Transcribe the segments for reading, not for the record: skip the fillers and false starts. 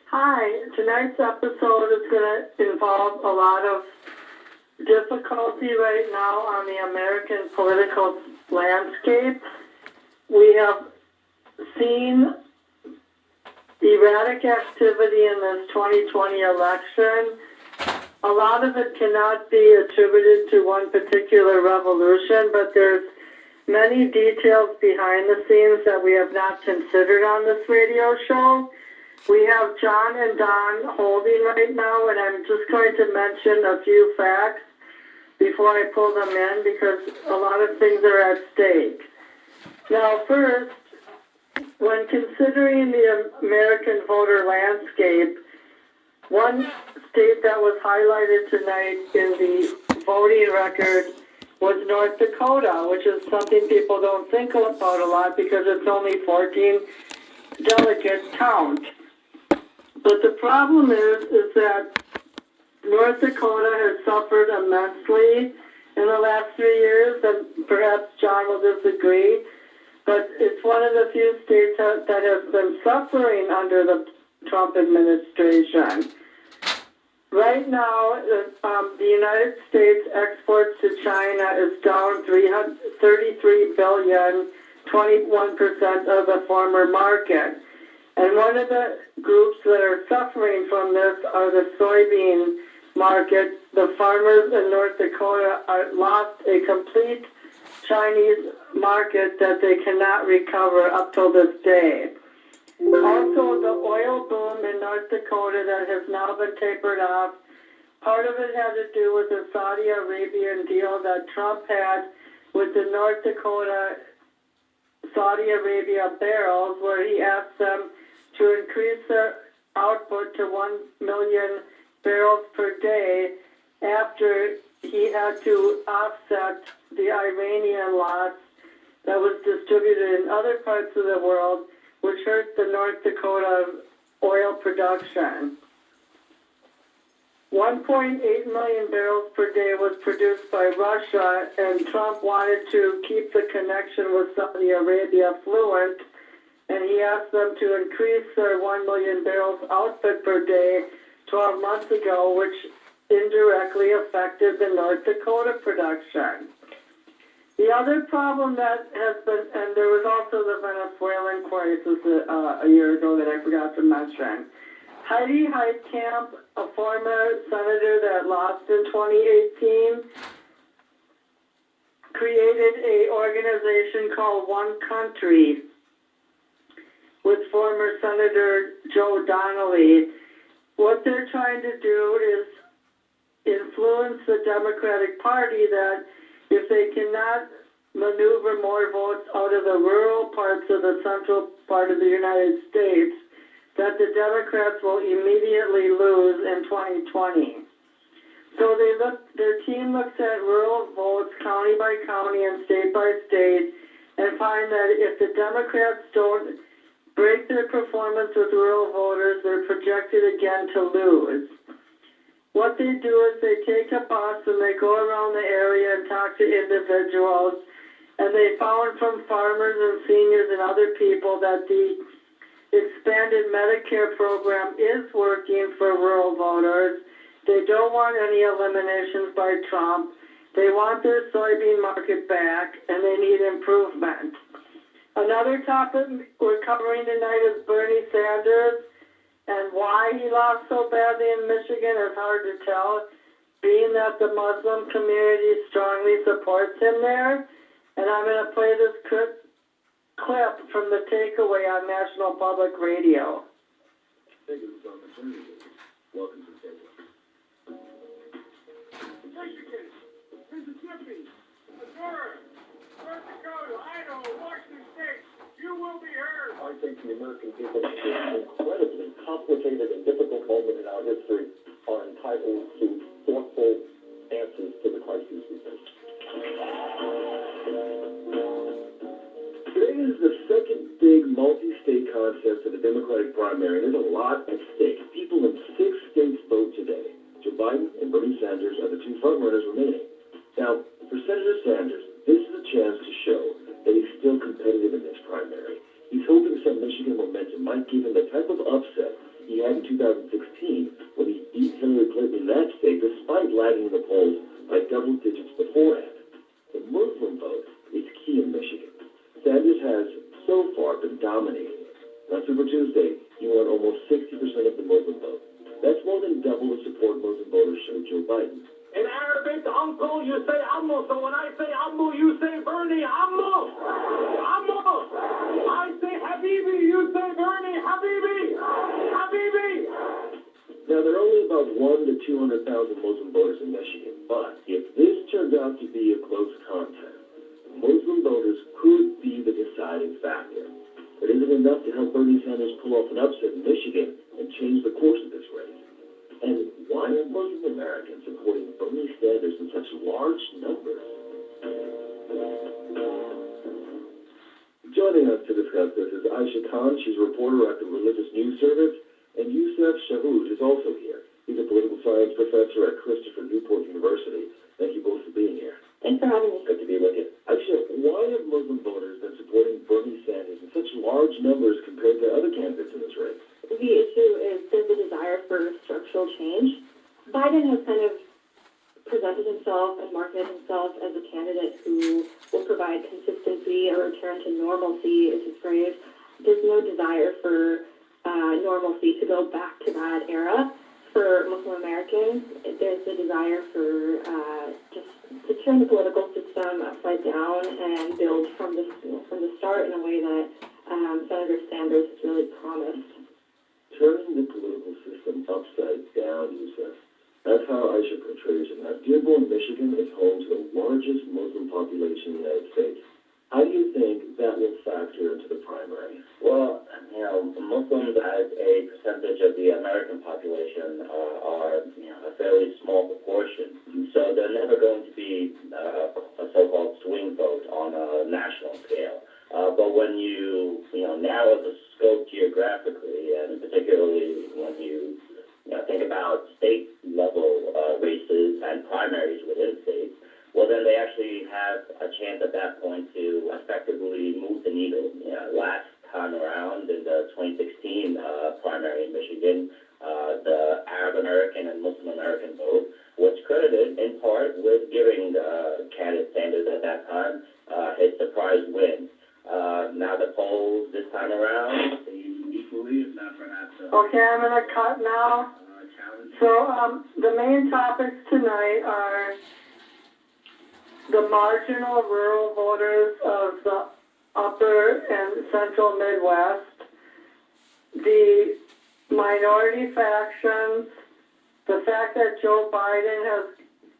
Hi, tonight's episode is going to involve a lot of difficulty right now on the American political landscape. We have seen erratic activity in this 2020 election. A lot of it cannot be attributed to one particular revolution, but there's many details behind the scenes that we have not considered on this radio show. We have John and Don holding right now, and I'm just going to mention a few facts before I pull them in because a lot of things are at stake. Now, first, when considering the American voter landscape, one state that was highlighted tonight in the voting record was North Dakota, which is something people don't think about a lot because it's only 14 delegates count. But the problem is that North Dakota has suffered immensely in the last 3 years, and perhaps John will disagree, but it's one of the few states that has been suffering under the Trump administration. Right now, the United States exports to China is down $33 billion, 21% of the former market. And one of the groups that are suffering from this are the soybean market. The farmers in North Dakota lost a complete Chinese market that they cannot recover up till this day. Also, the oil boom in North Dakota that has now been tapered off, part of it had to do with the Saudi Arabian deal that Trump had with the North Dakota Saudi Arabia barrels, where he asked them to increase their output to 1 million barrels per day after he had to offset the Iranian loss that was distributed in other parts of the world, which hurt the North Dakota oil production. 1.8 million barrels per day was produced by Russia, and Trump wanted to keep the connection with Saudi Arabia fluent, and he asked them to increase their 1 million barrels output per day 12 months ago, which indirectly affected the North Dakota production. The other problem that has been, and there was also the Venezuelan crisis a year ago that I forgot to mention. Heidi Heitkamp, a former senator that lost in 2018, created an organization called One Country with former Senator Joe Donnelly. What they're trying to do is influence the Democratic Party that if they cannot maneuver more votes out of the rural parts of the central part of the United States, that the Democrats will immediately lose in 2020. So their team looks at rural votes county by county and state by state and find that if the Democrats don't break their performance with rural voters, they're projected again to lose. What they do is they take a bus and they go around the area and talk to individuals, and they found from farmers and seniors and other people that the expanded Medicare program is working for rural voters. They don't want any eliminations by Trump. They want their soybean market back, and they need improvement. Another topic we're covering tonight is Bernie Sanders, and why he lost so badly in Michigan is hard to tell, being that the Muslim community strongly supports him there. And I'm going to play this clip from the takeaway on National Public Radio. Thank you for the opportunity. Welcome to the table. Michigan, Mississippi, Missouri, North Dakota, Idaho, Washington State, you will be heard. I think the American people at this incredibly complicated and difficult moment in our history are entitled to thoughtful answers to the crises we face. Today is the second big multi-state contest of the Democratic primary. There's a lot at stake. People in 6 states vote today. Joe Biden and Bernie Sanders are the two frontrunners remaining. Now, for Senator Sanders, this is a chance to show that he's still competitive in this primary. He's hoping some Michigan momentum might give him the type of upset he had in 2016 when he beat Hillary Clinton in that state despite lagging in the polls by double digits beforehand. The Muslim vote is key in Michigan. Sanders has so far been dominating it. On Super Tuesday, he won almost 60% of the Muslim vote. That's more than double the support Muslim voters showed Joe Biden. In Arabic, uncle, you say Ammo. So when I say Ammo, you say Bernie, Ammo. Ammo. I say Habibi, you say Bernie, Habibi. Habibi. Now, there are only about 1 to 200,000 Muslim voters in Michigan, but if this turns out to be a close contest, Muslim voters could be the deciding factor. But is it enough to help Bernie Sanders pull off an upset in Michigan and change the course of this race? And why are Muslim Americans supporting Bernie Sanders in such large numbers? Joining us to discuss this is Aisha Khan. She's a reporter at the Religious News Service, and Youssef Shahoud is also here. He's a political science professor at Christopher Newport University. Thank you both for being here. Thanks for having me. Good to be with you. Aisha, why have Muslim voters been supporting Bernie Sanders in such large numbers compared to other candidates in this race? The issue is there's a desire for structural change. Biden has kind of presented himself and marketed himself as a candidate who will provide consistency, a return to normalcy is his phrase. There's no desire for normalcy to go back to that era. For Muslim Americans, there's a desire for just to turn the political system upside down and build from the start in a way that Senator Sanders has really promised. Turning the political system upside down, Youssef. That's how Aisha portrays it. Now, Dearborn, Michigan is home to the largest Muslim population in the United States. How do you think that will factor into the primary? Well, Muslims as a percentage of the American population are a fairly small proportion. So they're never going to be a so-called swing vote on a national scale. But when you narrow the scope geographically, and particularly when you think about state-level races and primaries within states, well, then they actually have a chance at that point to effectively move the needle. Last time around in the 2016 primary in Michigan, the Arab American and Muslim American vote was credited in part with giving candidate Sanders at that time his surprise win. Now the polls this time around seem equally, if not perhaps. Okay, I'm going to cut now. So the main topics tonight are the marginal rural voters of the upper and central Midwest, the minority factions, the fact that Joe Biden has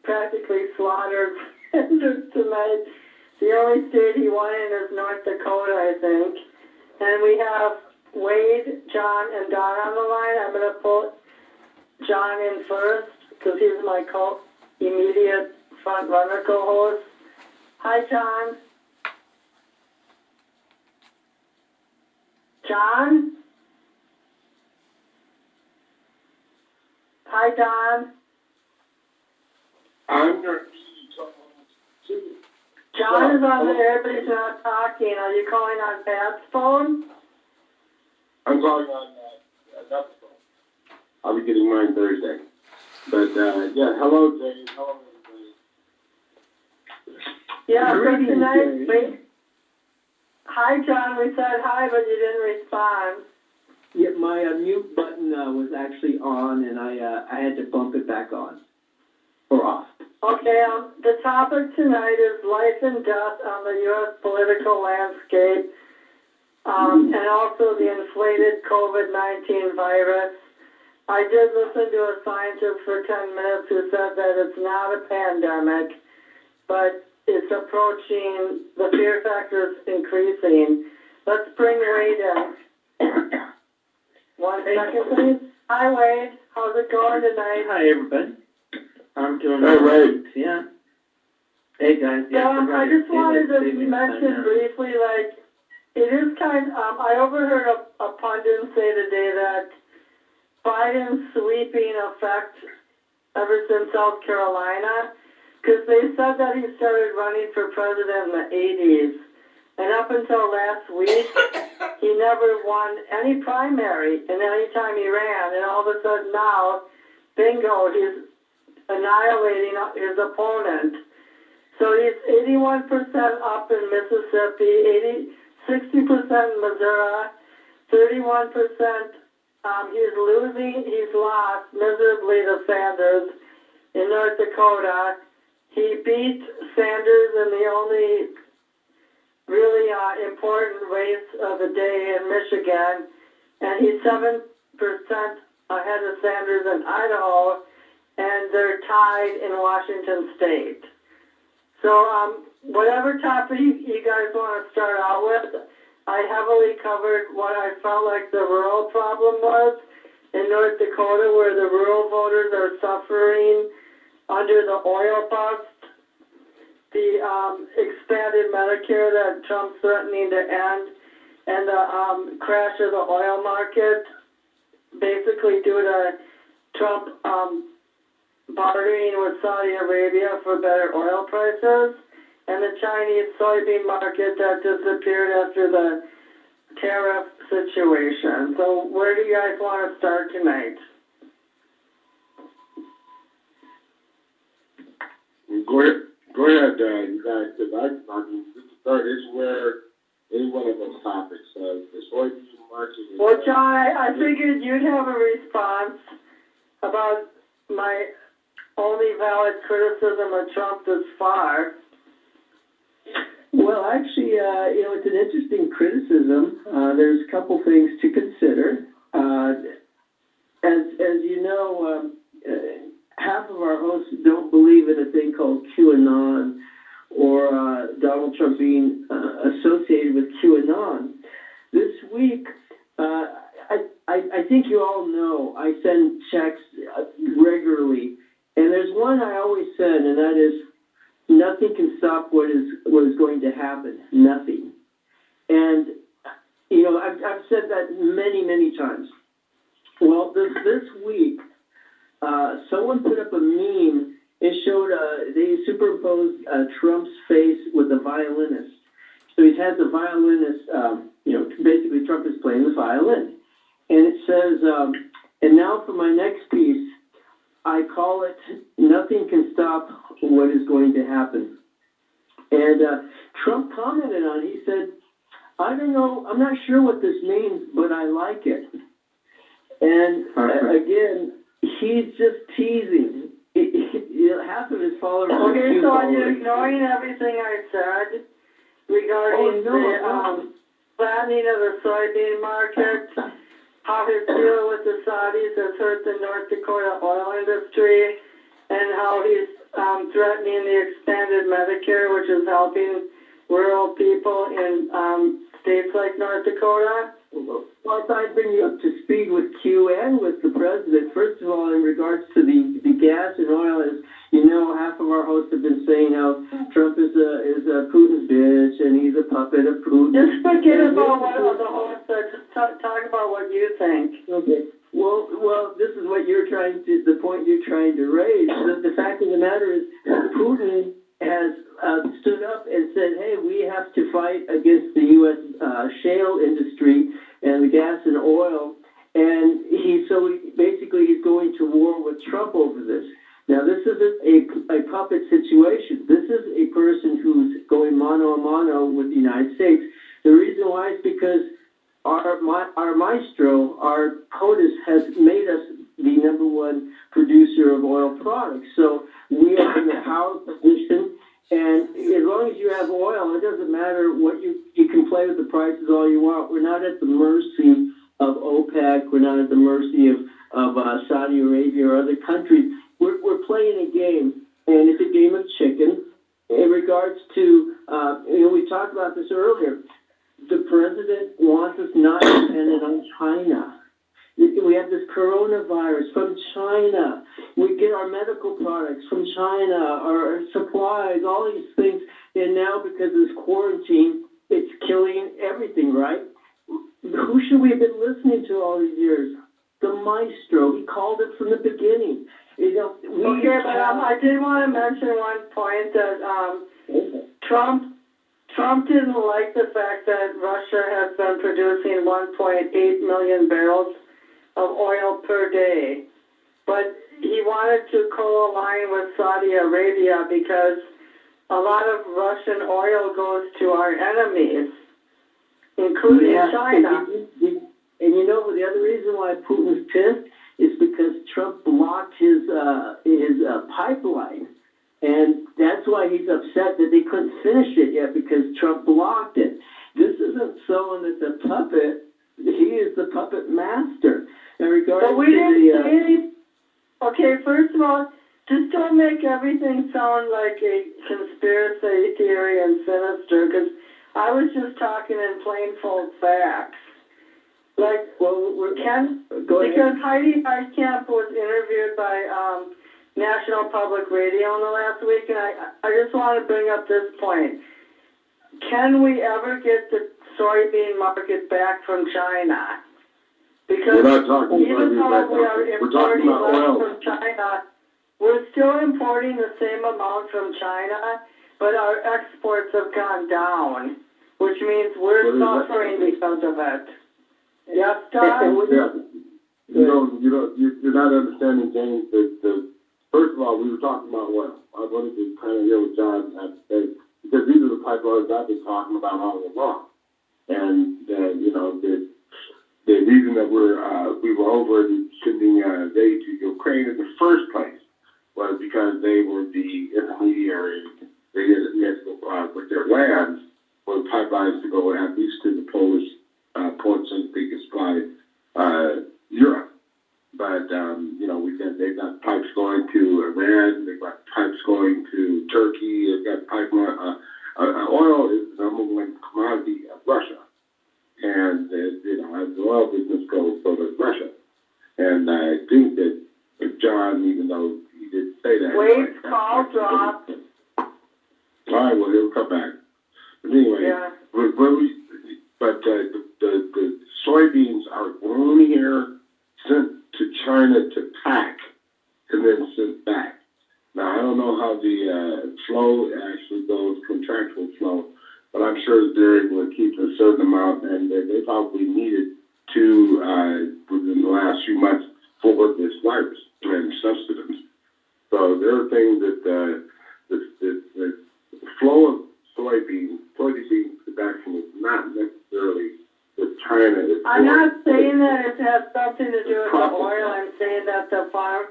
practically slaughtered Sanders tonight. The only state he won in is North Dakota, I think. And we have Wade, John, and Don on the line. I'm going to put John in first because he's my immediate front-runner co-host. Hi, John. John? Hi, Don. I'm not John is on the air, but he's not talking. Are you calling on Pat's phone? I'm calling on another phone. I'll be getting mine Thursday. But, yeah, hello, Dave. Hello, everybody. Yeah, so tonight, hi, John. We said hi, but you didn't respond. Yeah, my mute button was actually on, and I had to bump it back on or off. Okay, the topic tonight is life and death on the U.S. political landscape, and also the inflated COVID-19 virus. I did listen to a scientist for 10 minutes who said that it's not a pandemic, but it's approaching, the fear factor is increasing. Let's bring Wade in. 1 second, please. Hi, Wade. How's it going tonight? Hi, everybody. I'm doing Hey, Wade. Yeah. Hey, guys. Yeah, I just wanted to mention briefly, like, it is kind of, I overheard a pundit say today that Biden's sweeping effect ever since South Carolina, because they said that he started running for president in the 80s. And up until last week, he never won any primary in any time he ran. And all of a sudden now, bingo, he's annihilating his opponent. So he's 81% up in Mississippi, 60% in Missouri, 31%. He's lost miserably to Sanders in North Dakota. He beat Sanders in the only really important race of the day in Michigan, and he's 7% ahead of Sanders in Idaho, and they're tied in Washington State. So whatever topic you guys want to start out with, I heavily covered what I felt like the rural problem was in North Dakota, where the rural voters are suffering under the oil bust, the expanded Medicare that Trump's threatening to end, and the crash of the oil market, basically due to Trump bartering with Saudi Arabia for better oil prices, and the Chinese soybean market that disappeared after the tariff situation. So where do you guys want to start tonight? Go ahead, you guys, because I mean, this start anywhere, any one of those topics. The soybean market is... Well, John, I figured you'd have a response about my only valid criticism of Trump thus far. Well, actually, it's an interesting criticism. There's a couple things to consider. As you know, half of our hosts don't believe in a thing called QAnon or Donald Trump being associated with QAnon. This week, I think you all know I send checks regularly, and there's one I always send, and that is, nothing can stop what is going to happen. Nothing. And, I've said that many, many times. Well, this week, someone put up a meme. It showed, they superimposed Trump's face with a violinist. So he has a violinist, basically Trump is playing the violin. And it says, and now for my next piece, I call it, nothing can stop what is going to happen. And Trump commented on it. He said, I don't know, I'm not sure what this means, but I like it. And again, he's just teasing. Half of his followers... Okay, so are you ignoring everything I said regarding the flattening of the soybean market, how his deal with the Saudis has hurt the North Dakota oil industry, and how he's threatening the expanded Medicare, which is helping rural people in states like North Dakota? Well, I thought I'd bring you up to speed with Q and with the president. First of all, in regards to the gas and oil, as you know, half of our hosts have been saying how Trump is a Putin's bitch and he's a puppet of Putin. Just forget about what the hosts said. Just talk about what you think. Okay. Well, this is what the point you're trying to raise. The fact of the matter is, Putin has stood up and said, hey, we have to fight against the U.S. Shale industry and the gas and oil, and he's going to war with Trump over this. Now, this isn't a puppet situation. This is a person who's going mano a mano with the United States. The reason why is because our maestro, our POTUS, has made us the number one producer of oil products. So we are in a power position, and as long as you have oil, it doesn't matter what you can play with the prices all you want. We're not at the mercy of OPEC. We're not at the mercy of Saudi Arabia or other countries. We're playing a game, and it's a game of chicken. In regards to, we talked about this earlier. The president wants us not dependent on China. We have this coronavirus from China. We get our medical products from China, our supplies, all these things. And now, because of this quarantine, it's killing everything, right? Who should we have been listening to all these years? The maestro. He called it from the beginning. I did want to mention one point that Trump Trump didn't like the fact that Russia has been producing 1.8 million barrels of oil per day. But he wanted to co-align with Saudi Arabia because a lot of Russian oil goes to our enemies, including China. And you know, the other reason why Putin's pissed is because Trump blocked his pipeline. And that's why he's upset that they couldn't finish it yet, because Trump blocked it. This isn't someone that's a puppet. He is the puppet master. And regarding but we didn't say anything. Okay, first of all, just don't make everything sound like a conspiracy theory and sinister, because I was just talking in plain old facts. Like, because Heidi Heitkamp was interviewed by National Public Radio in the last week, and I just want to bring up this point. Can we ever get the soybean market back from China? Because we're not talking even though we are importing less oil from China, we're still importing the same amount from China, but our exports have gone down, which means we're suffering because of it. Yes, Don? You're not understanding, James, that first of all, we were talking about oil. I wanted to kind of hear what John had to say, because these are the pipelines I've been talking about all along. And, the reason that we were over sending aid to Ukraine in the first place was because they were the intermediary. They had to go with their lands for the pipelines to go at least to the Polish ports so that they could supply Europe. But, they've got pipes going to Iran, they've got pipes going to Turkey, they've got pipeline. Oil is the number one commodity of Russia. And, as the oil business goes, so does Russia. And I think that John, even though he did say that. Wait, call dropped. All right, well, he'll come back. But anyway, the soybeans are grown here, sent to China to pack, and then sent back. Now, I don't know how the flow actually goes, contractual flow, but I'm sure that they're able to keep a certain amount, and they probably needed to, within the last few months, for this virus and sustenance. So there are things that the flow of soybean production is not necessarily with China. I'm not saying that it has something to do with the oil. I'm saying that the farm,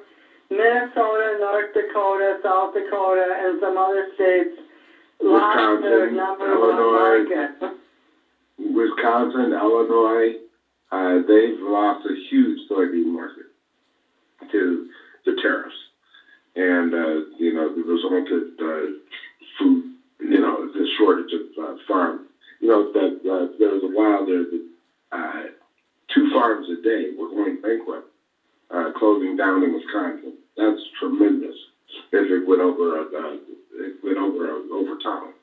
Minnesota, North Dakota, South Dakota, and some other states lost their number one market. Wisconsin, Illinois, they've lost a huge soybean market to the tariffs. And, the resultant food, the shortage of farm. That there was a while there that 2 farms a day were going bankrupt, closing down in Wisconsin. That's tremendous if it went over time.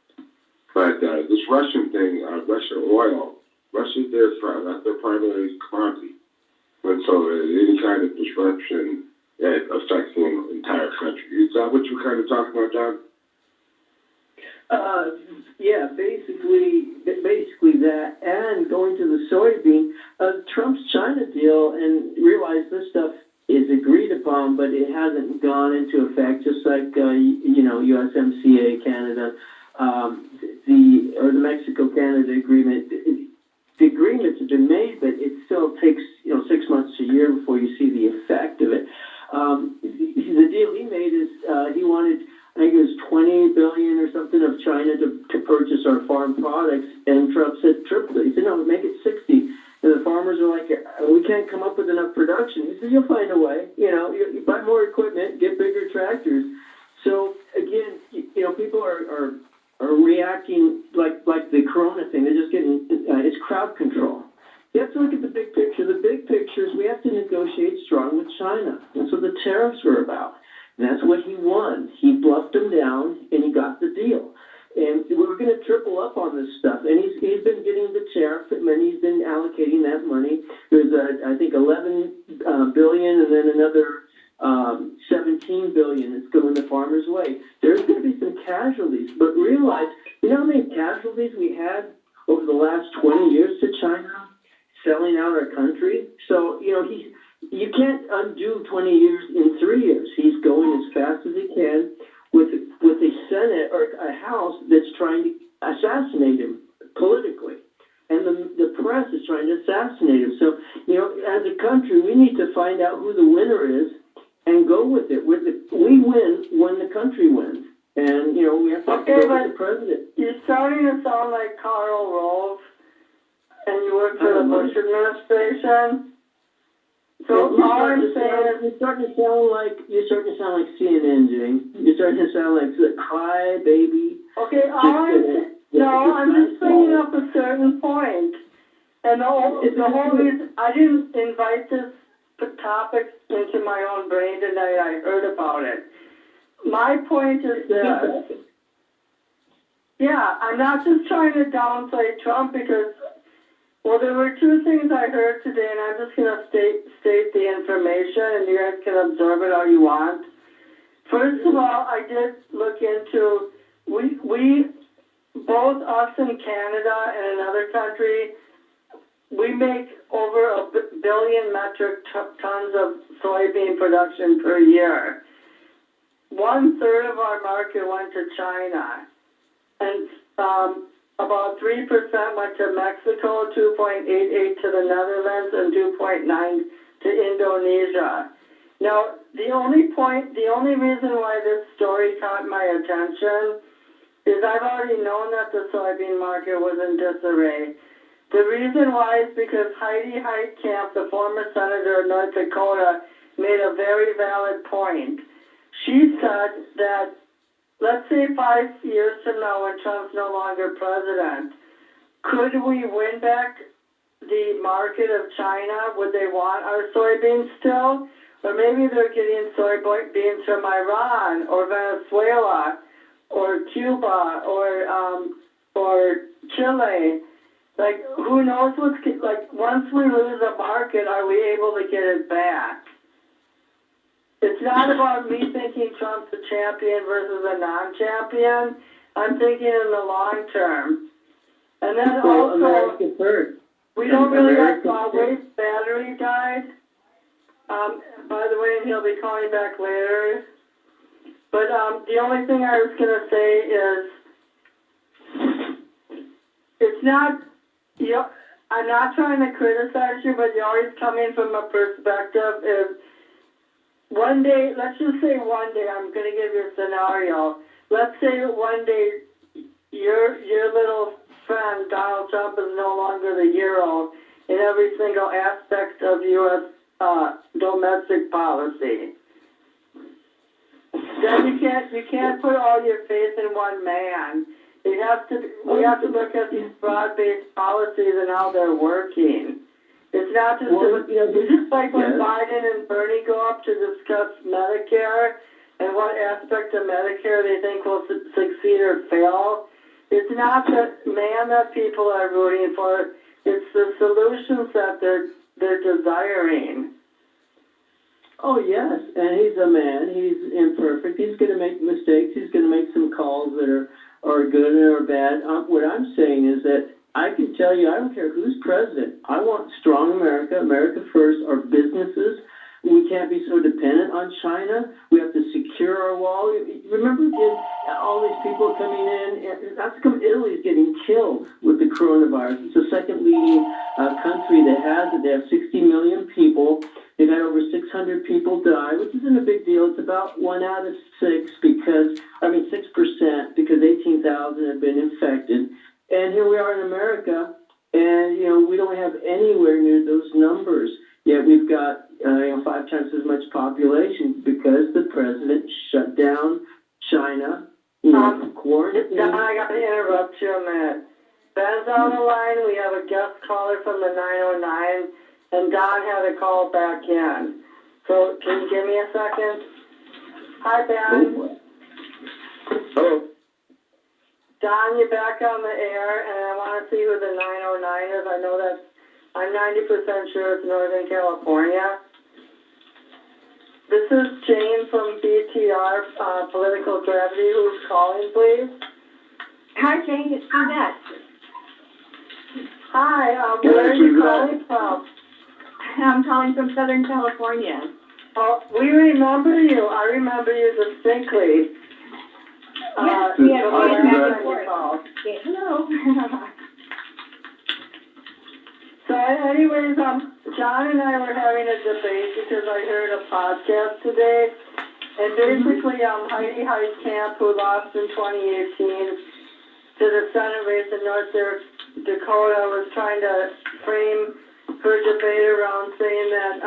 But this Russian thing, Russian oil, Russia's that's their primary commodity. And so any kind of disruption affects the entire country. Is that what you're kind of talking about, John? Basically that, and going to the soybean, Trump's China deal, and realize this stuff is agreed upon, but it hasn't gone into effect, just like, USMCA, Canada, the Mexico-Canada agreement. The agreements have been made, but it still takes, 6 months to a year before you see the effect of it. The deal he made is, he wanted, I think it was $20 billion or something of China to purchase our farm products, and Trump said triple it. He said, no, make it 60. And the farmers are like, we can't come up with enough production. He said, you'll find a way. You buy more equipment, get bigger tractors. So again, people are reacting like the Corona thing. They're just getting it's crowd control. You have to look at the big picture. The big picture is we have to negotiate strong with China. That's what the tariffs were about. And that's what he won. He bluffed them down, and he got the deal. And we're going to triple up on this stuff. And he's been getting the tariff, and he's been allocating that money. There's, I think, $11 billion, and then another $17 billion that's going the farmers' way. There's going to be some casualties, but realize You know how many casualties we had over the last 20 years to China, selling out our country? So, you know, you can't undo 20 years in 3 years. He's going as fast as he can with a Senate or a House that's trying to assassinate him politically. And the press is trying to assassinate him. So, you know, as a country, we need to find out who the winner is and go with it. We win when the country wins. And, you know, we have to go with the president. You're starting to sound like Karl Rove, and you work for the Bush administration. So all I'm saying is, you're starting to sound like CNN, Jane. You're starting to sound like the crybaby. Okay, I'm just bringing up a certain point. And the whole reason, I didn't invite this topic into my own brain tonight. I heard about it. My point is this. Yeah, I'm not just trying to downplay Trump because, well, there were two things I heard today, and I'm just going to state the information, and you guys can observe it how you want. First of all, I did look into, we both us and Canada and another country, we make over 1 billion metric tons of soybean production per year. 1/3 of our market went to China, and about 3% went to Mexico, 2.88 to the Netherlands, and 2.9 to Indonesia. Now, the only reason why this story caught my attention is I've already known that the soybean market was in disarray. The reason why is because Heidi Heitkamp, the former senator of North Dakota, made a very valid point. She said that, let's say 5 years from now when Trump's no longer president, could we win back the market of China? Would they want our soybeans still? Or maybe they're getting soybeans from Iran or Venezuela or Cuba or Chile. Like, who knows once we lose a market, are we able to get it back? It's not about me thinking Trump's a champion versus a non-champion. I'm thinking in the long term. And then also, we don't really have Wade's battery died. By the way, and he'll be calling back later. But the only thing I was going to say is, it's not, I'm not trying to criticize you, but you're always coming from a perspective is, one day, let's just say one day, I'm going to give you a scenario. Let's say one day your little friend, Donald Trump, is no longer the hero in every single aspect of U.S. Domestic policy. Then you can't put all your faith in one man. We have to look at these broad-based policies and how they're working. It's not just it's just like when Biden and Bernie go up to discuss Medicare and what aspect of Medicare they think will succeed or fail. It's not the man that people are rooting for. It's the solutions that they're desiring. Oh, yes, and he's a man. He's imperfect. He's going to make mistakes. He's going to make some calls that are good or bad. What I'm saying is that I can tell you, I don't care who's president. I want strong America, America first, our businesses. We can't be so dependent on China. We have to secure our wall. Remember all these people coming in? That's come. Italy's getting killed with the coronavirus. It's the second leading country that has it. They have 60 million people. They've had over 600 people die, which isn't a big deal. It's about 1 out of 6 6% because 18,000 have been infected. And here we are in America, and, we don't have anywhere near those numbers. Yet we've got, 5 times as much population because the president shut down China, quarantine. Don, I got to interrupt you a minute. Ben's on the line. We have a guest caller from the 909, and Don had to call back in. So can you give me a second? Hi, Ben. Hello. Don, you're back on the air, and I want to see who the 909 is. I know that I'm 90% sure it's Northern California. This is Jane from BTR, Political Gravity. Who's calling, please? Hi, Jane, it's Suzette. Hi, where are you calling from? I'm calling from Southern California. Oh, we remember you. I remember you distinctly. Yes, we have the last back and time forth. you called. Yeah, hello. So anyways, John and I were having a debate because I heard a podcast today, and basically Heidi Heitkamp, who lost in 2018 to the Senate race in North Dakota, was trying to frame her debate around saying that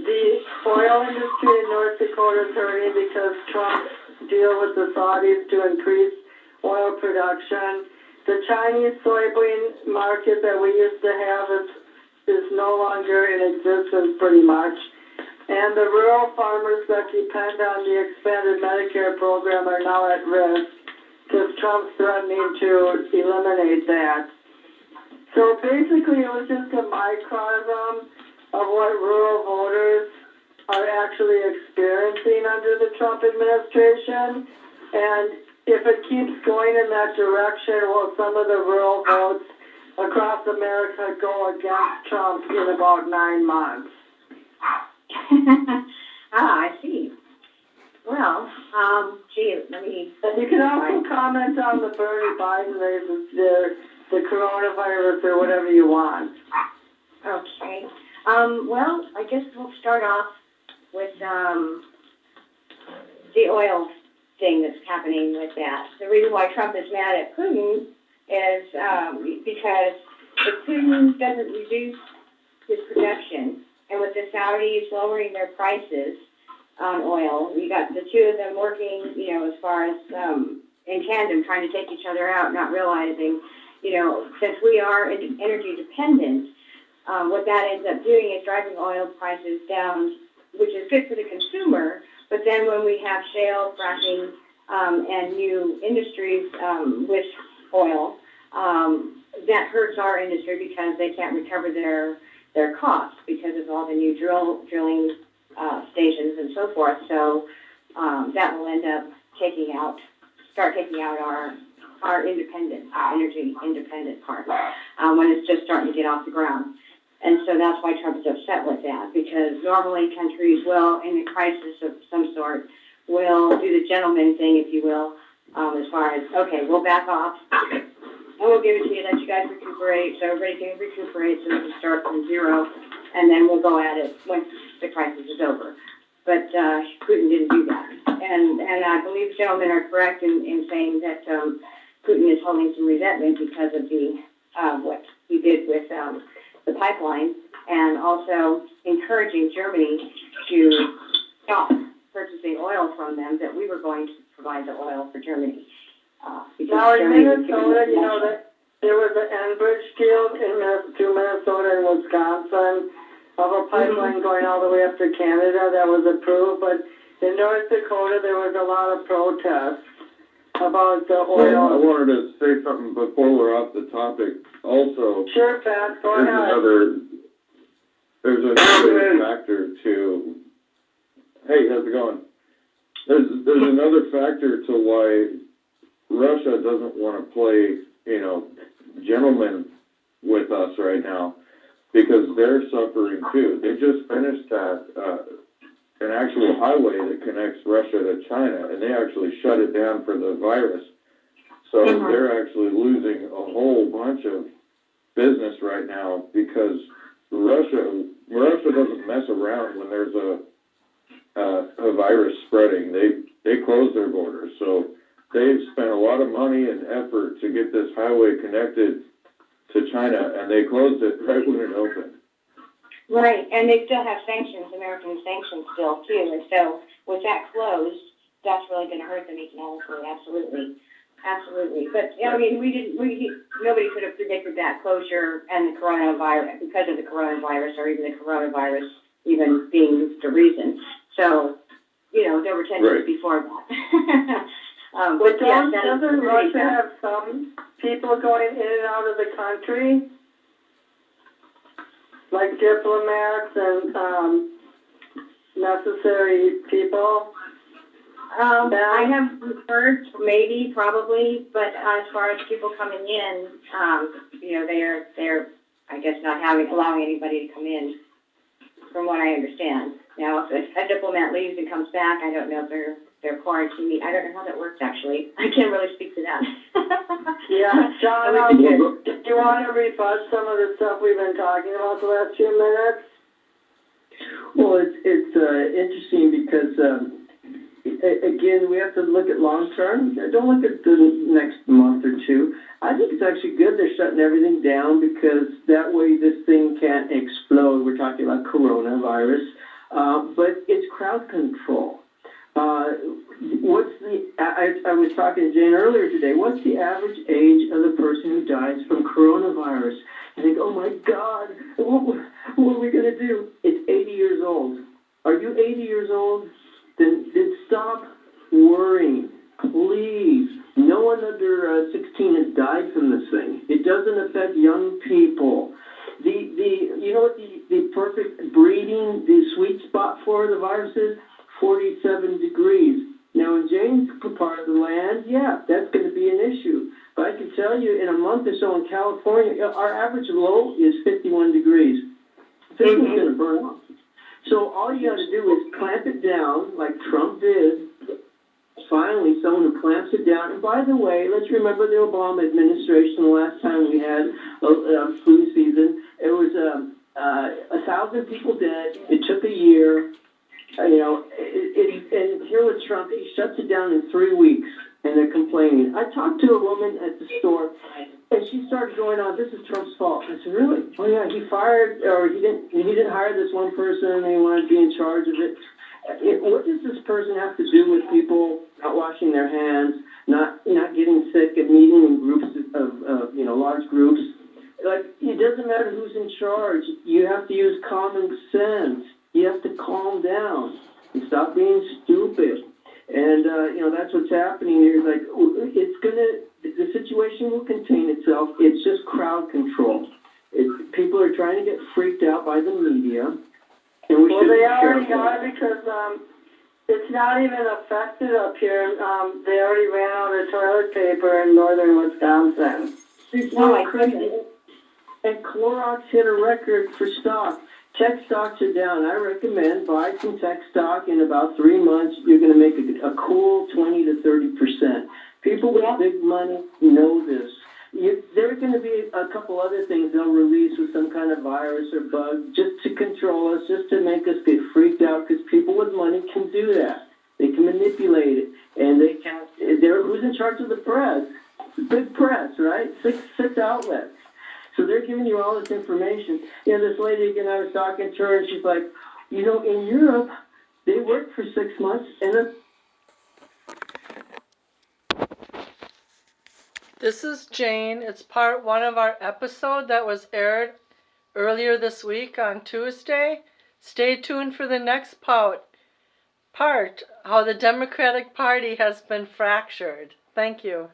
the oil industry in North Dakota is hurting because Trump's deal with the Saudis to increase oil production. The Chinese soybean market that we used to have is no longer in existence pretty much. And the rural farmers that depend on the expanded Medicare program are now at risk because Trump's threatening to eliminate that. So basically it was just a microcosm of what rural voters are actually experiencing under the Trump administration. And if it keeps going in that direction, will some of the rural votes across America go against Trump in about 9 months? I see. Well, gee, let me... And you can also comment on the Bernie Biden race, the coronavirus, or whatever you want. Okay. Well, I guess we'll start off with the oil thing that's happening with that. The reason why Trump is mad at Putin is because if Putin doesn't reduce his production, and with the Saudis lowering their prices on oil, you got the two of them working, as far as in tandem, trying to take each other out, not realizing, since we are energy dependent, what that ends up doing is driving oil prices down, which is good for the consumer. But then when we have shale, fracking, and new industries with oil, that hurts our industry because they can't recover their costs because of all the new drilling stations and so forth. So that will end up start taking out our energy independent part when it's just starting to get off the ground. And so that's why Trump is upset with that, because normally countries will, in a crisis of some sort, will do the gentleman thing, if you will, as far as, okay, we'll back off, and we'll give it to you, let you guys recuperate, so everybody can recuperate, so we can start from zero, and then we'll go at it once the crisis is over. But Putin didn't do that. And I believe gentlemen are correct in saying that Putin is holding some resentment because of what he did with the pipeline, and also encouraging Germany to stop purchasing oil from them, that we were going to provide the oil for Germany. Now in Minnesota, that there was an Enbridge deal to Minnesota and Wisconsin of a pipeline going all the way up to Canada that was approved, but in North Dakota there was a lot of protests about the oil. Well, I wanted to say something before we're off the topic. Also, sure, Pat, go ahead. There's another factor to. Hey, how's it going? There's another factor to why Russia doesn't want to play, gentlemen with us right now, because they're suffering too. They just finished an actual highway that connects Russia to China, and they actually shut it down for the virus. So they're actually losing a whole bunch of business right now because Russia doesn't mess around when there's a virus spreading. They close their borders. So they've spent a lot of money and effort to get this highway connected to China, and they closed it right when it opened. Right, and they still have sanctions, American sanctions still, too. And so with that closed, that's really going to hurt them economically, absolutely. Absolutely. But, nobody could have predicted that closure and the coronavirus, because of the coronavirus, or even the coronavirus even being the reason. So, there were tensions before that. But doesn't Russia have some people going in and out of the country? Like diplomats and necessary people? I have heard, maybe, probably, but as far as people coming in, they're, I guess, not allowing anybody to come in, from what I understand. Now, if a diplomat leaves and comes back, I don't know if they're quarantined. I don't know how that works, actually. I can't really speak to that. Yeah, John, do you want to refresh some of the stuff we've been talking about the last few minutes? Well, it's interesting because, again, we have to look at long term. Don't look at the next month or two. I think it's actually good they're shutting everything down because that way this thing can't explode. We're talking about coronavirus, but it's crowd control. I was talking to Jane earlier today. What's the average age of the person who dies from coronavirus? I think, oh my God, what are we going to do? It's 80 years old. Are you 80 years old? Then stop worrying. Please. No one under 16 has died from this thing. It doesn't affect young people. You know what the perfect breeding, the sweet spot for the virus is? 47 degrees. Now, in Jane's part of the land, yeah, that's going to be an issue. But I can tell you, in a month or so in California, our average low is 51 degrees. This is going to burn off. So all you got to do is clamp it down, like Trump did. Finally, someone who clamps it down. And by the way, let's remember the Obama administration. The last time we had a flu season, it was 1,000 people dead. It took a year. And here with Trump, he shuts it down in 3 weeks, and they're complaining. I talked to a woman at the store, and she started going on, this is Trump's fault. I said, really? Oh, yeah, he fired, or he didn't hire this one person, and he wanted to be in charge of it. What does this person have to do with people not washing their hands, not getting sick, and meeting in groups of large groups? Like, it doesn't matter who's in charge. You have to use common sense. You have to calm down and stop being stupid. And, that's what's happening here. Like, the situation will contain itself. It's just crowd control. People are trying to get freaked out by the media. And they already are because it's not even affected up here. They already ran out of toilet paper in northern Wisconsin. No, crazy. And Clorox hit a record for stock. Tech stocks are down. I recommend buy some tech stock. In about 3 months, you're going to make a cool 20 to 30%. People with big money know this. There are going to be a couple other things they'll release with some kind of virus or bug just to control us, just to make us get freaked out, because people with money can do that. They can manipulate it, and they can. Who's in charge of the press? The big press, right? Six outlets. So they're giving you all this information. This lady, again, I was talking to her, and she's like, in Europe, they work for 6 months, and This is Jane. It's part 1 of our episode that was aired earlier this week on Tuesday. Stay tuned for the next part, how the Democratic Party has been fractured. Thank you.